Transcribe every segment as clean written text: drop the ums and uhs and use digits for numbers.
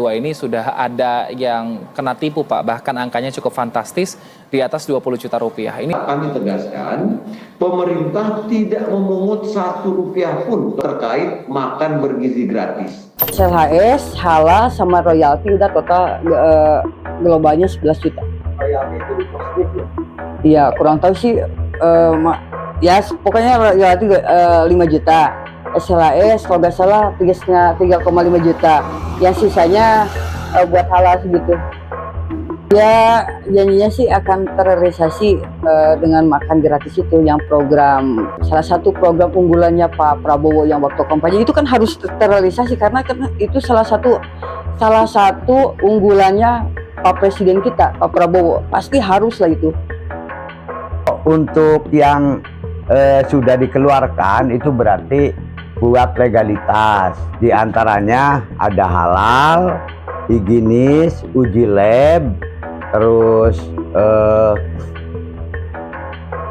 Dua ini sudah ada yang kena tipu Pak, bahkan angkanya cukup fantastis di atas 20 juta rupiah. Ini kami tegaskan, pemerintah tidak memungut Rp1 pun terkait makan bergizi gratis. SLHS, HALA, sama royalti udah total globalnya 11 juta. Royalti itu positif ya? Iya, kurang tahu sih, ya pokoknya royalti 5 juta. SLHS kalau nggak salah 3,5 juta. Yang sisanya buat halal segitu. Ya janjinya sih akan terrealisasi dengan makan gratis itu, yang program, salah satu program unggulannya Pak Prabowo yang waktu kampanye itu kan harus terrealisasi karena itu salah satu unggulannya Pak Presiden kita, Pak Prabowo, pasti harus lah itu. Untuk yang sudah dikeluarkan itu berarti buat legalitas, di antaranya ada halal, higienis, uji lab, terus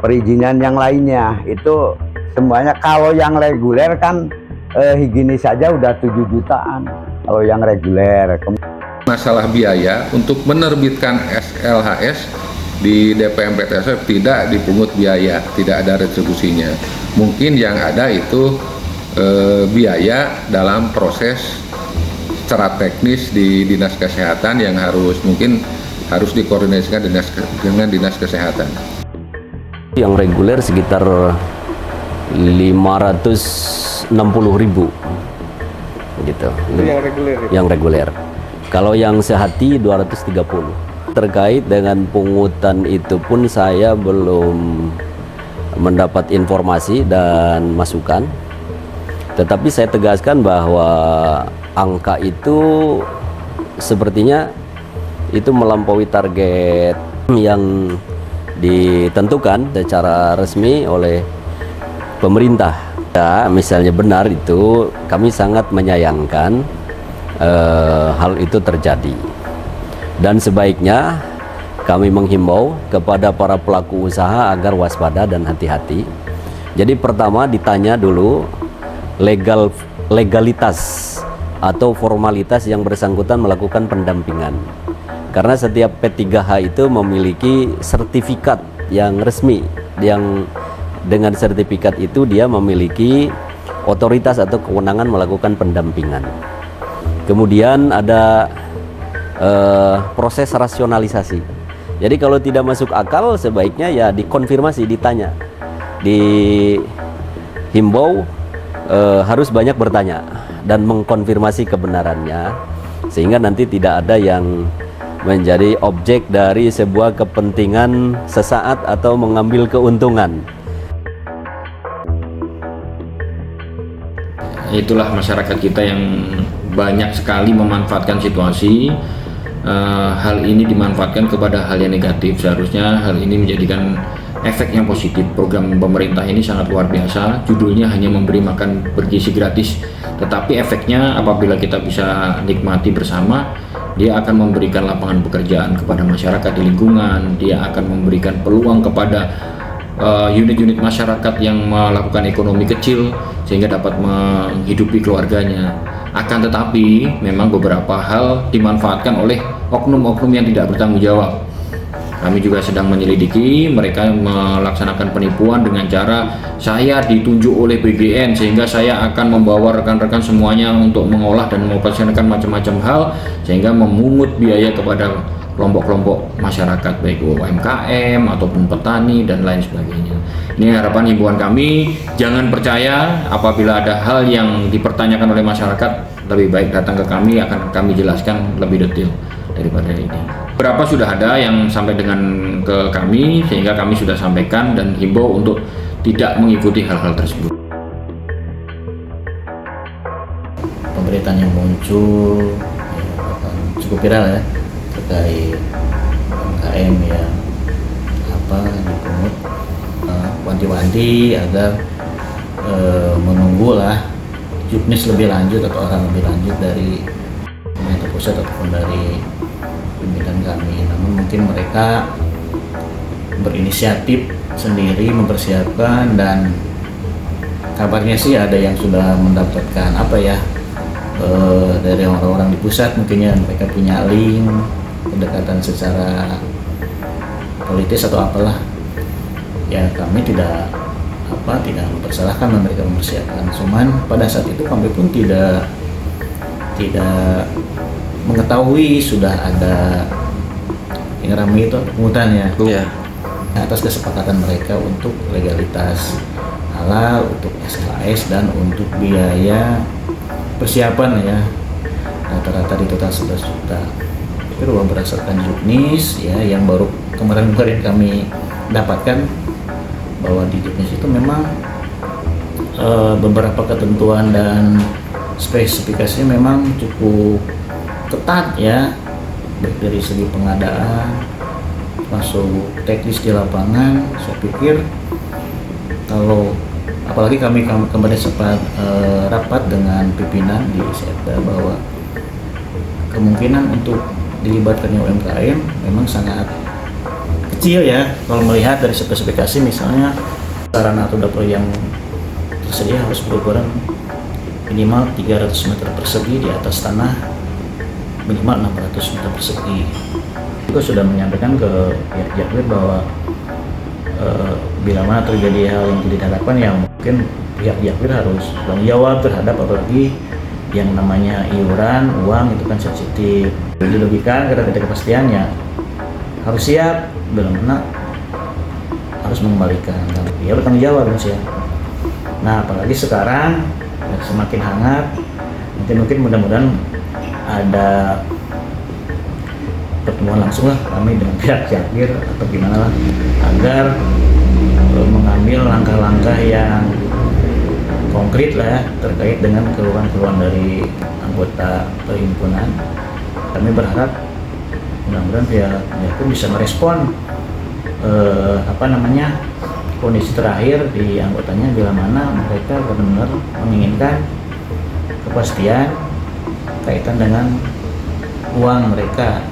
perizinan yang lainnya itu semuanya. Kalau yang reguler kan higienis saja udah 7 jutaan kalau yang reguler. Masalah biaya untuk menerbitkan SLHS di DPMPTSF tidak dipungut biaya, tidak ada retribusinya. Mungkin yang ada itu biaya dalam proses secara teknis di Dinas Kesehatan yang mungkin harus dikoordinasikan dengan Dinas Kesehatan. Yang reguler sekitar 560.000 gitu. Yang reguler. Yang reguler. Kalau yang sehati 230. Terkait dengan pungutan itu pun saya belum mendapat informasi dan masukan. Tetapi saya tegaskan bahwa angka itu sepertinya itu melampaui target yang ditentukan secara resmi oleh pemerintah. Ya, misalnya benar itu, kami sangat menyayangkan hal itu terjadi. Dan sebaiknya kami menghimbau kepada para pelaku usaha agar waspada dan hati-hati. Jadi pertama ditanya dulu legalitas atau formalitas yang bersangkutan melakukan pendampingan, karena setiap P3H itu memiliki sertifikat yang resmi, yang dengan sertifikat itu dia memiliki otoritas atau kewenangan melakukan pendampingan. Kemudian ada proses rasionalisasi. Jadi kalau tidak masuk akal sebaiknya ya dikonfirmasi, ditanya, dihimbau harus banyak bertanya dan mengkonfirmasi kebenarannya, sehingga nanti tidak ada yang menjadi objek dari sebuah kepentingan sesaat atau mengambil keuntungan. Itulah masyarakat kita yang banyak sekali memanfaatkan situasi. Hal ini dimanfaatkan kepada hal yang negatif. Seharusnya hal ini menjadikan efek yang positif. Program pemerintah ini sangat luar biasa. Judulnya hanya memberi makan bergizi gratis, tetapi efeknya apabila kita bisa nikmati bersama, dia akan memberikan lapangan pekerjaan kepada masyarakat di lingkungan. Dia akan memberikan peluang kepada unit-unit masyarakat yang melakukan ekonomi kecil sehingga dapat menghidupi keluarganya. Akan tetapi memang beberapa hal dimanfaatkan oleh oknum-oknum yang tidak bertanggung jawab. Kami juga sedang menyelidiki, mereka melaksanakan penipuan dengan cara saya ditunjuk oleh BGN sehingga saya akan membawa rekan-rekan semuanya untuk mengolah dan mengoperasionalkan macam-macam hal, sehingga memungut biaya kepada kelompok-kelompok masyarakat baik UMKM ataupun petani dan lain sebagainya. Ini harapan himbauan kami, jangan percaya apabila ada hal yang dipertanyakan oleh masyarakat, lebih baik datang ke kami, akan kami jelaskan lebih detail daripada ini. Beberapa sudah ada yang sampai dengan ke kami, sehingga kami sudah sampaikan dan himbau untuk tidak mengikuti hal-hal tersebut. Pemberitaan yang muncul cukup viral ya, terkait UMKM yang dipungut, wanti-wanti agar menunggulah juknis lebih lanjut atau arahan lebih lanjut dari pemerintah pusat ataupun dari pimpinan kami. Namun mungkin mereka berinisiatif sendiri mempersiapkan, dan kabarnya sih ada yang sudah mendapatkan dari orang-orang di pusat mungkinnya mereka punya link pendekatan secara politis atau apalah, ya kami tidak mempersalahkan mereka mempersiapkan. Cuman pada saat itu kami pun tidak mengetahui sudah ada yang ramai itu pungutan ya. Atas kesepakatan mereka untuk legalitas halal, untuk SLAS dan untuk biaya persiapan ya, rata-rata di total 11 juta. Itu berdasarkan juknis ya, yang baru kemarin kami dapatkan bahwa di juknis itu memang beberapa ketentuan dan spesifikasinya memang cukup ketat ya, baik dari segi pengadaan masuk teknis di lapangan. Saya pikir kalau apalagi kami kemarin sempat rapat dengan pimpinan di Setda bahwa kemungkinan untuk dilibatkannya UMKM memang sangat kecil ya, kalau melihat dari spesifikasi misalnya sarana atau dapur yang tersedia harus berukuran minimal 300 meter persegi di atas tanah minimal 600 meter persegi. Kita sudah menyampaikan ke pihak Jakpir bahwa bila mana terjadi hal yang tidak diharapkan, yang mungkin pihak Jakpir harus bertanggung jawab terhadap, apalagi yang namanya iuran uang itu kan sensitif. Jadi logika kita kepastiannya harus siap, dalam mana harus mengembalikan, dia bertanggung jawab harus siap. Nah apalagi sekarang semakin hangat, mungkin mudah-mudahan ada pertemuan langsung lah kami dengan pihak Jakpir atau gimana lah, agar mengambil langkah-langkah yang konkret lah ya, terkait dengan keluhan-keluhan dari anggota perhimpunan. Kami berharap mudah-mudahan pihak Jakpir bisa merespon kondisi terakhir di anggotanya, bila mana mereka benar-benar menginginkan kepastian kaitan dengan uang mereka